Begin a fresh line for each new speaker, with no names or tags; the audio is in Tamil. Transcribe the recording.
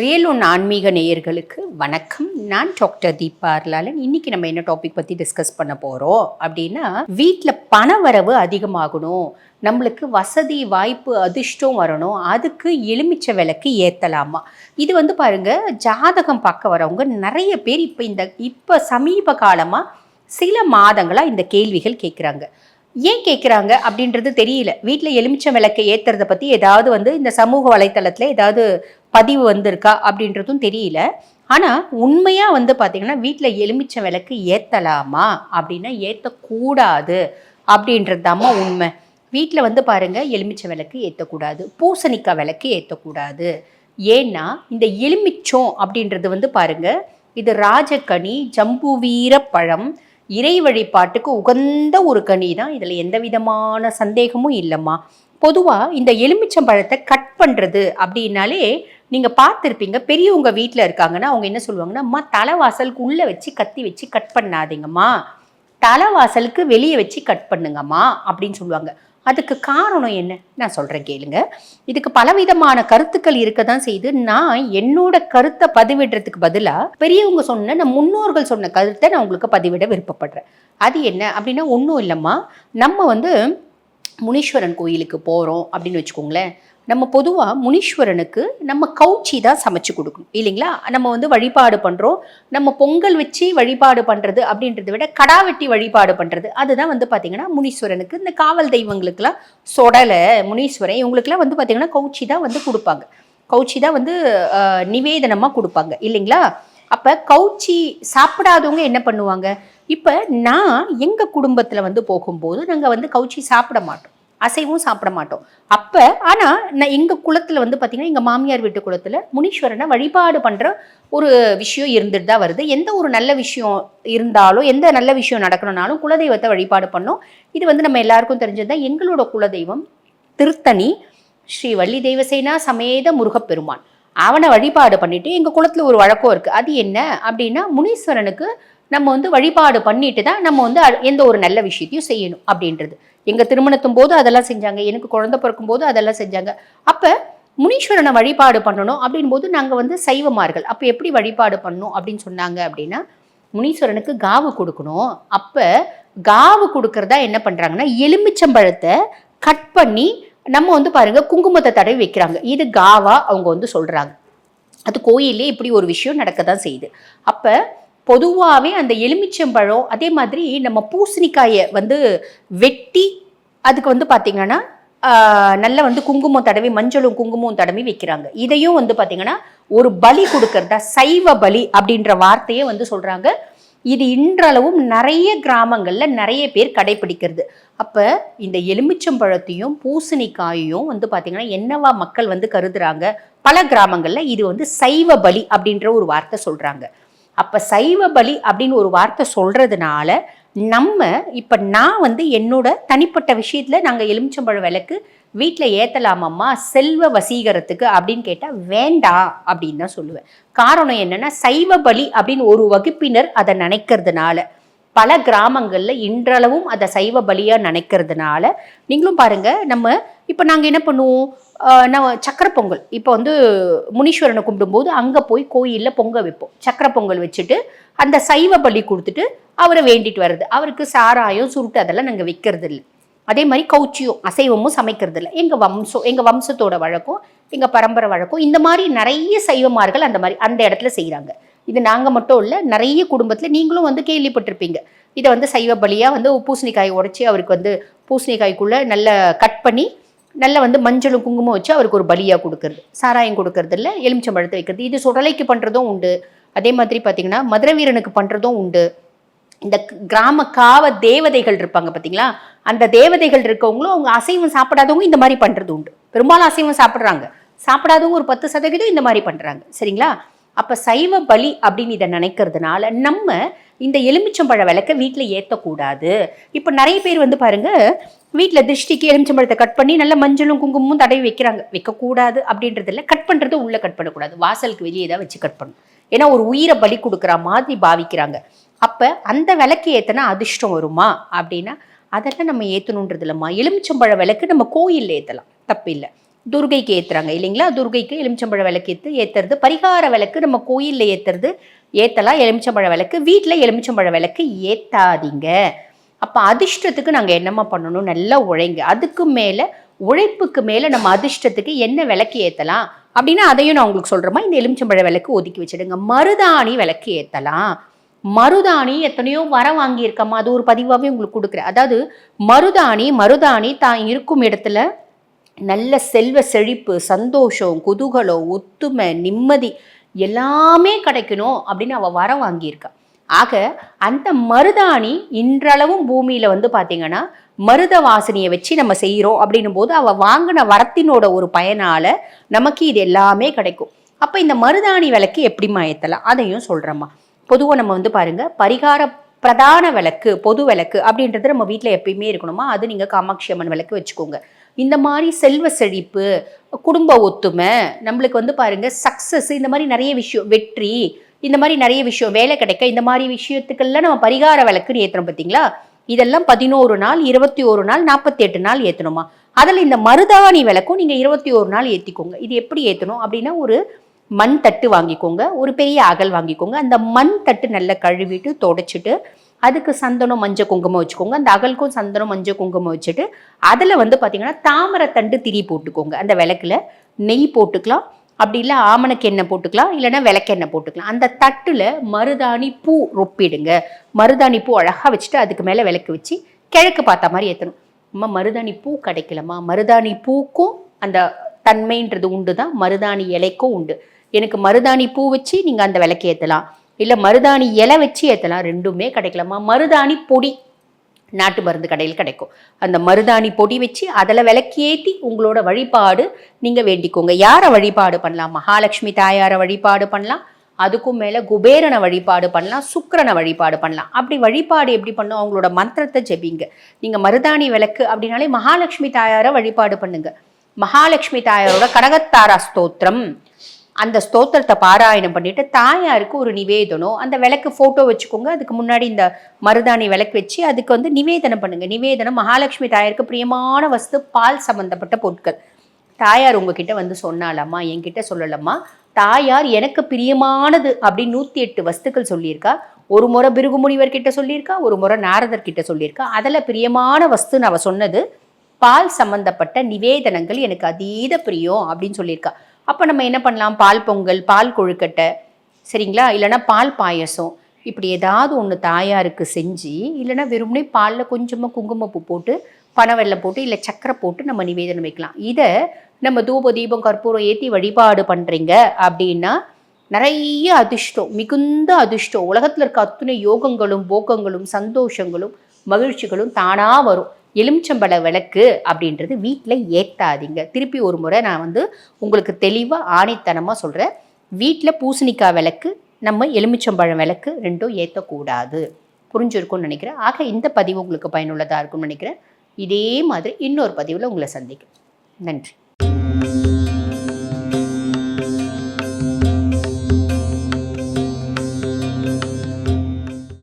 ரியல் ஒன் ஆன்மீக நேயர்களுக்கு வணக்கம். நான் டாக்டர் தீபா அருளாளன். இன்னைக்கு நம்ம என்ன டாபிக் பற்றி டிஸ்கஸ் பண்ண போகிறோம் அப்படின்னா, வீட்டில் பண வரவு அதிகமாகணும், நம்மளுக்கு வசதி வாய்ப்பு அதிர்ஷ்டம் வரணும், அதுக்கு எலுமிச்சை விளக்கு ஏற்றலாமா? இது பாருங்க, ஜாதகம் பார்க்க வரவங்க நிறைய பேர் இப்போ சமீப காலமாக சில மாதங்களாக இந்த கேள்விகள் கேட்குறாங்க. ஏன் கேட்குறாங்க அப்படின்றது தெரியல. வீட்டில் எலுமிச்சை விளக்கை ஏற்றுறதை பற்றி ஏதாவது இந்த சமூக வலைத்தளத்தில் ஏதாவது பதிவு வந்திருக்கா அப்படின்றதும் தெரியல. ஆனால் உண்மையாக பார்த்தீங்கன்னா, வீட்டில் எலுமிச்சை விளக்கு ஏற்றலாமா அப்படின்னா ஏற்றக்கூடாது அப்படின்றது தாம்மா உண்மை. வீட்டில் பாருங்கள், எலுமிச்சை விளக்கு ஏற்றக்கூடாது, பூசணிக்காய் விளக்கு ஏற்றக்கூடாது. ஏன்னா இந்த எலுமிச்சம் அப்படின்றது பாருங்கள், இது ராஜக்கனி, ஜம்புவீர பழம், இறை வழிபாட்டுக்கு உகந்த ஒரு கனி தான். இதில் எந்த விதமான சந்தேகமும் இல்லைம்மா. பொதுவாக இந்த எலுமிச்சம்பழத்தை கட் பண்ணுறது அப்படின்னாலே நீங்கள் பார்த்துருப்பீங்க, பெரியவங்க வீட்டில் இருக்காங்கன்னா அவங்க என்ன சொல்லுவாங்கன்னா, அம்மா தலைவாசலுக்கு உள்ளே வச்சு கத்தி வச்சு கட் பண்ணாதீங்கம்மா, தலைவாசலுக்கு வெளியே வச்சு கட் பண்ணுங்கம்மா அப்படின்னு சொல்லுவாங்க. அதுக்கு காரணம் என்ன நான் சொல்கிறேன் கேளுங்க. இதுக்கு பலவிதமான கருத்துக்கள் இருக்க தான் செய்யுது. நான் என்னோட கருத்தை பதிவிடுறதுக்கு பதிலாக பெரியவங்க சொன்ன, நான் முன்னோர்கள் சொன்ன கருத்தை நான் உங்களுக்கு பதிவிட விருப்பப்படுறேன். அது என்ன அப்படின்னா, ஒன்றும் இல்லைம்மா, நம்ம முனீஸ்வரன் கோயிலுக்கு போகிறோம் அப்படின்னு வச்சுக்கோங்களேன். நம்ம பொதுவாக முனீஸ்வரனுக்கு நம்ம கவுச்சி தான் சமைச்சு கொடுக்கணும் இல்லைங்களா? நம்ம வழிபாடு பண்ணுறோம். நம்ம பொங்கல் வச்சு வழிபாடு பண்ணுறது அப்படின்றத விட கடா வெட்டி வழிபாடு பண்ணுறது, அதுதான் பார்த்திங்கன்னா முனீஸ்வரனுக்கு. இந்த காவல் தெய்வங்களுக்கெல்லாம் சொடலை, முனீஸ்வரன், இவங்களுக்குலாம் பார்த்திங்கன்னா கவுச்சி தான் கொடுப்பாங்க. கவுச்சி தான் நிவேதனமாக கொடுப்பாங்க இல்லைங்களா? அப்போ கவுச்சி சாப்பிடாதவங்க என்ன பண்ணுவாங்க? இப்போ நான் எங்கள் குடும்பத்தில் போகும்போது நாங்கள் கவுச்சி சாப்பிட மாட்டோம், அசைவும் சாப்பிட மாட்டோம். அப்போ ஆனால் நான் எங்கள் குலத்தில் பார்த்திங்கன்னா, எங்கள் மாமியார் வீட்டு குலத்தில் முனீஸ்வரனை வழிபாடு பண்ணுற ஒரு விஷயம் இருந்துட்டு தான் வருது. எந்த ஒரு நல்ல விஷயம் இருந்தாலும், எந்த நல்ல விஷயம் நடக்கணும்னாலும் குலதெய்வத்தை வழிபாடு பண்ணோம். இது நம்ம எல்லாருக்கும் தெரிஞ்சது தான். எங்களோட குலதெய்வம் திருத்தணி ஸ்ரீ வள்ளி தேவசேனா சமேத முருகப்பெருமான். அவனை வழிபாடு பண்ணிட்டு எங்கள் குலத்தில் ஒரு வழக்கம் இருக்குது. அது என்ன அப்படின்னா, முனீஸ்வரனுக்கு நம்ம வழிபாடு பண்ணிட்டு தான் நம்ம எந்த ஒரு நல்ல விஷயத்தையும் செய்யணும் அப்படின்றது. எங்கள் திருமணத்தும் போது அதெல்லாம் செஞ்சாங்க, எனக்கு குழந்தை பிறக்கும் போது அதெல்லாம் செஞ்சாங்க. அப்போ முனீஸ்வரனை வழிபாடு பண்ணணும் அப்படின் போது நாங்கள் சைவமார்கள். அப்போ எப்படி வழிபாடு பண்ணணும் அப்படின்னு சொன்னாங்க அப்படின்னா, முனீஸ்வரனுக்கு காவு கொடுக்கணும். அப்போ காவு கொடுக்கறதா என்ன பண்ணுறாங்கன்னா, எலுமிச்சம்பழத்தை கட் பண்ணி நம்ம பாருங்க குங்குமத்தை தடவி வைக்கிறாங்க. இது காவா அவங்க சொல்கிறாங்க. அது கோயிலே இப்படி ஒரு விஷயம் நடக்க தான் செய்யுது. அப்போ பொதுவாகவே அந்த எலுமிச்சம்பழம், அதே மாதிரி நம்ம பூசணிக்காயை வெட்டி அதுக்கு பார்த்திங்கன்னா நல்ல குங்குமம் தடவி, மஞ்சளும் குங்குமம் தடவி வைக்கிறாங்க. இதையும் பார்த்திங்கன்னா ஒரு பலி கொடுக்கறதா, சைவ பலி அப்படின்ற வார்த்தையே சொல்கிறாங்க. இது இன்றளவும் நிறைய கிராமங்களில் நிறைய பேர் கடைபிடிக்கிறது. அப்போ இந்த எலுமிச்சம்பழத்தையும் பூசணிக்காயையும் பார்த்திங்கன்னா என்னவா மக்கள் கருதுறாங்க, பல கிராமங்களில் இது சைவ பலி அப்படின்ற ஒரு வார்த்தை சொல்கிறாங்க. அப்போ சைவ பலி அப்படின்னு ஒரு வார்த்தை சொல்கிறதுனால நம்ம இப்போ நான் என்னோட தனிப்பட்ட விஷயத்தில் நாங்கள் எலுமிச்சம்பழம் விளக்கு வீட்டில் ஏற்றலாமம்மா செல்வ வசீகரத்துக்கு அப்படின்னு கேட்டால் வேண்டாம் அப்படின்னு தான் சொல்லுவேன். காரணம் என்னென்னா, சைவ பலி அப்படின்னு ஒரு வகுப்பினர் அதை நினைக்கிறதுனால, பல கிராமங்களில் இன்றளவும் அதை சைவ பலியாக நினைக்கிறதுனால, நீங்களும் பாருங்கள், நம்ம இப்போ நாங்கள் என்ன பண்ணுவோம், நம்ம சக்கரை பொங்கல் இப்போ முனீஸ்வரனை கும்பிடும்போது அங்கே போய் கோயிலில் பொங்கல் வைப்போம். சக்கரை பொங்கல் வச்சுட்டு அந்த சைவ பலி கொடுத்துட்டு அவரை வேண்டிட்டு வர்றது. அவருக்கு சாராயம் சுருட்டு அதெல்லாம் நாங்கள் வைக்கிறது இல்லை. அதே மாதிரி கவுச்சியும் அசைவமும் சமைக்கிறது இல்லை. எங்கள் வம்சத்தோட வழக்கம், எங்கள் பரம்பரை வழக்கம். இந்த மாதிரி நிறைய சைவமார்கள் அந்த இடத்துல செய்கிறாங்க. இது நாங்கள் மட்டும் இல்லை, நிறைய குடும்பத்தில் நீங்களும் கேள்விப்பட்டிருப்பீங்க. இதை சைவ பலியாக பூசணிக்காயை உடைச்சி அவருக்கு பூசணிக்காய்க்குள்ளே நல்லா கட் பண்ணி நல்லா மஞ்சளும் குங்குமம் வச்சு அவருக்கு ஒரு பலியாக கொடுக்கறது. சாராயம் கொடுக்கறது இல்லை, எலுமிச்சம்பழத்தை வைக்கிறது. இது சுடலைக்கு பண்ணுறதும் உண்டு. அதே மாதிரி பார்த்திங்கன்னா மதுரை வீரனுக்கு பண்ணுறதும் உண்டு. இந்த கிராம காவ தேவதைகள் இருப்பாங்க பார்த்தீங்களா, அந்த தேவதைகள் இருக்கவங்களும் அவங்க அசைவம் சாப்பிடாதவங்க இந்த மாதிரி பண்ணுறது உண்டு. பெரும்பாலும் அசைவம் சாப்பிட்றாங்க, சாப்பிடாதவங்க ஒரு 10% இந்த மாதிரி பண்ணுறாங்க. சரிங்களா? அப்போ சைவ பலி அப்படின்னு இதை நினைக்கிறதுனால நம்ம இந்த எலுமிச்சம்பழ விளக்கை வீட்டில் ஏற்றக்கூடாது. இப்போ நிறைய பேர் பாருங்க, வீட்டில் திருஷ்டிக்கு எலுமிச்சம்பழத்தை கட் பண்ணி நல்ல மஞ்சளும் குங்குமமும் தடவி வைக்கிறாங்க. வைக்கக்கூடாது அப்படின்றது இல்லை, கட் பண்ணுறது உள்ளே கட் பண்ணக்கூடாது, வாசலுக்கு வெளியே தான் வச்சு கட் பண்ணணும். ஏன்னா ஒரு உயிரை பலி கொடுக்குற மாதிரி பாவிக்கிறாங்க. அப்போ அந்த விளக்கு ஏற்றினா அதிர்ஷ்டம் வருமா அப்படின்னா அதெல்லாம் நம்ம ஏற்றணுன்றது இல்லைம்மா. எலுமிச்சம்பழ விளக்கு நம்ம கோயிலில் ஏற்றலாம், தப்பு இல்லை. துர்கைக்கு ஏற்றுறாங்க இல்லைங்களா? துர்கைக்கு எலுமிச்சம்பழ விளக்கு ஏற்றுறது, பரிகார விளக்கு நம்ம கோயிலில் ஏற்றலாம். எலுமிச்சம்பழ விளக்கு வீட்டில் எலுமிச்சம்பழ விளக்கு ஏற்றாதீங்க. அப்போ அதிர்ஷ்டத்துக்கு நாங்கள் என்னம்மா பண்ணணும்? நல்லா உழைங்க. அதுக்கு மேலே உழைப்புக்கு மேலே நம்ம அதிர்ஷ்டத்துக்கு என்ன விளக்கு ஏற்றலாம் அப்படின்னா அதையும் நான் உங்களுக்கு சொல்கிறேம்மா. இந்த எலுமிச்சம்பழ விளக்கு ஒதுக்கி வச்சுடுங்க. மருதாணி விளக்கு ஏற்றலாம். மருதாணி எத்தனையோ வரம் வாங்கியிருக்கம்மா, அது ஒரு பதிவாகவே உங்களுக்கு கொடுக்குறேன். அதாவது மருதாணி தான் இருக்கும் இடத்துல நல்ல செல்வ செழிப்பு, சந்தோஷம், குதூகலம், ஒத்துமை, நிம்மதி எல்லாமே கிடைக்கணும் அப்படின்னு அவள் வரம் வாங்கியிருக்கா. ஆக அந்த மருதாணி இன்றளவும் பூமியில் வந்து பார்த்தீங்கன்னா மருத வாசனையை வச்சு நம்ம செய்கிறோம் அப்படின்னும் போது அவள் வாங்கின வரத்தினோட ஒரு பயனால நமக்கு இது எல்லாமே கிடைக்கும். அப்போ இந்த மருதாணி விளக்கு எப்படிமா ஏற்றலாம் அதையும் சொல்கிறேம்மா. பொதுவாக நம்ம வந்து பாருங்கள், பரிகார பிரதான விளக்கு, பொது விளக்கு அப்படின்றது நம்ம வீட்டில் எப்பயுமே இருக்கணுமா. அது நீங்கள் காமாட்சி அம்மன் விளக்கு வச்சுக்கோங்க. இந்த மாதிரி செல்வ செழிப்பு, குடும்ப ஒத்துமை, நம்மளுக்கு வந்து பாருங்க சக்ஸஸ், இந்த மாதிரி நிறைய விஷயம், வெற்றி, இந்த மாதிரி நிறைய விஷயம், வேலை கிடைக்க, இந்த மாதிரி விஷயத்துக்கெல்லாம் நம்ம பரிகார விளக்குன்னு ஏற்றுறோம் பார்த்தீங்களா. இதெல்லாம் 11 நாள், 21 நாள், 48 நாள் ஏற்றணுமா. அதில் இந்த மருதாணி விளக்கும் நீங்கள் 21 நாள் ஏற்றிக்கோங்க. இது எப்படி ஏற்றணும் அப்படின்னா, ஒரு மண் தட்டு வாங்கிக்கோங்க, ஒரு பெரிய அகல் வாங்கிக்கோங்க. அந்த மண் தட்டு நல்லா கழுவிட்டு தொடச்சிட்டு அதுக்கு சந்தனம் மஞ்சள் குங்குமம் வச்சுக்கோங்க. அந்த அகலுக்கும் சந்தனம் மஞ்சள் குங்குமம் வச்சுட்டு அதில் வந்து பார்த்தீங்கன்னா தாமரைத்தண்டு திரி போட்டுக்கோங்க. அந்த விளக்குல நெய் போட்டுக்கலாம், அப்படி இல்லை ஆமணக்கு எண்ணெய் போட்டுக்கலாம், இல்லைன்னா விளக்கெண்ணெய் போட்டுக்கலாம். அந்த தட்டில் மருதாணி பூ ரொப்பிடுங்க. மருதாணி பூ அழகாக வச்சுட்டு அதுக்கு மேலே விளக்கு வச்சு கிழக்கு பார்த்த மாதிரி ஏற்றணும். அம்மா மருதாணி பூ கிடைக்கலம்மா, மருதாணி பூக்கும் அந்த தன்மைன்றது உண்டு தான், மருதாணி இலைக்கும் உண்டு. எனக்கு மருதாணி பூ வச்சு நீங்கள் அந்த விளக்கு ஏற்றலாம், இல்லை மருதாணி இலை வச்சு ஏற்றலாம், ரெண்டுமே கிடைக்கலாமா. மருதாணி பொடி நாட்டு மருந்து கடையில் கிடைக்கும். அந்த மருதாணி பொடி வச்சு அதில் விளக்கு ஏற்றி உங்களோட வழிபாடு நீங்கள் வேண்டிக்கோங்க. யாரை வழிபாடு பண்ணலாம்? மகாலட்சுமி தாயாரை வழிபாடு பண்ணலாம், அதுக்கும் மேலே குபேரனை வழிபாடு பண்ணலாம், சுக்கிரனை வழிபாடு பண்ணலாம். அப்படி வழிபாடு எப்படி பண்ணும்? அவங்களோட மந்திரத்தை ஜெபிங்க. நீங்கள் மருதாணி விளக்கு அப்படின்னாலே மகாலட்சுமி தாயாரை வழிபாடு பண்ணுங்க. மகாலட்சுமி தாயாரோட கடகத்தாரா ஸ்தோத்திரம், அந்த ஸ்தோத்திரத்தை பாராயணம் பண்ணிட்டு தாயாருக்கு ஒரு நிவேதனம், அந்த விளக்கு ஃபோட்டோ வச்சுக்கோங்க. அதுக்கு முன்னாடி இந்த மருதாணி விளக்கு வச்சு அதுக்கு வந்து நிவேதனம் பண்ணுங்க. நிவேதனம் மகாலட்சுமி தாயாருக்கு பிரியமான வஸ்து பால் சம்பந்தப்பட்ட பொருட்கள். தாயார் உங்ககிட்ட வந்து சொன்னாலம்மா, என்கிட்ட சொல்லலம்மா, தாயார் எனக்கு பிரியமானது அப்படின்னு 108 வஸ்துக்கள் சொல்லியிருக்கா. ஒரு முறை பிருகு முனிவர்கிட்ட சொல்லியிருக்கா, ஒரு முறை நாரதர்கிட்ட சொல்லியிருக்கா. அதில் பிரியமான வஸ்துன்னு அவ சொன்னது பால் சம்பந்தப்பட்ட நிவேதனங்கள் எனக்கு அதீத பிரியம் அப்படின்னு சொல்லியிருக்கா. அப்போ நம்ம என்ன பண்ணலாம்? பால் பொங்கல், பால் கொழுக்கட்டை, சரிங்களா, இல்லைன்னா பால் பாயசம், இப்படி ஏதாவது ஒன்று தாயாருக்கு செஞ்சு, இல்லைன்னா வெறுமனே பாலில் கொஞ்சமாக குங்குமப்பூ போட்டு பனவெல்லம் போட்டு இல்லை சக்கரை போட்டு நம்ம நிவேதனம் வைக்கலாம். இதை நம்ம தூப தீபம் கற்பூரம் ஏற்றி வழிபாடு பண்ணுறீங்க அப்படின்னா நிறைய அதிர்ஷ்டம், மிகுந்த அதிர்ஷ்டம், உலகத்தில் இருக்க அத்தனை யோகங்களும் போக்கங்களும் சந்தோஷங்களும் மகிழ்ச்சிகளும் தானாக வரும். எலுமிச்சம்பழ விளக்கு அப்படின்றது வீட்டில் ஏற்றாதீங்க. திருப்பி ஒரு முறை நான் வந்து உங்களுக்கு தெளிவாக ஆணைத்தனமாக சொல்கிறேன். வீட்டில் பூசணிக்காய் விளக்கு, நம்ம எலுமிச்சம்பழம் விளக்கு ரெண்டும் ஏற்றக்கூடாது. புரிஞ்சிருக்கும்னு நினைக்கிறேன். ஆக இந்த பதிவு உங்களுக்கு பயனுள்ளதாக இருக்கும்னு நினைக்கிறேன். இதே மாதிரி இன்னொரு பதிவில் உங்களை சந்திக்கும். நன்றி.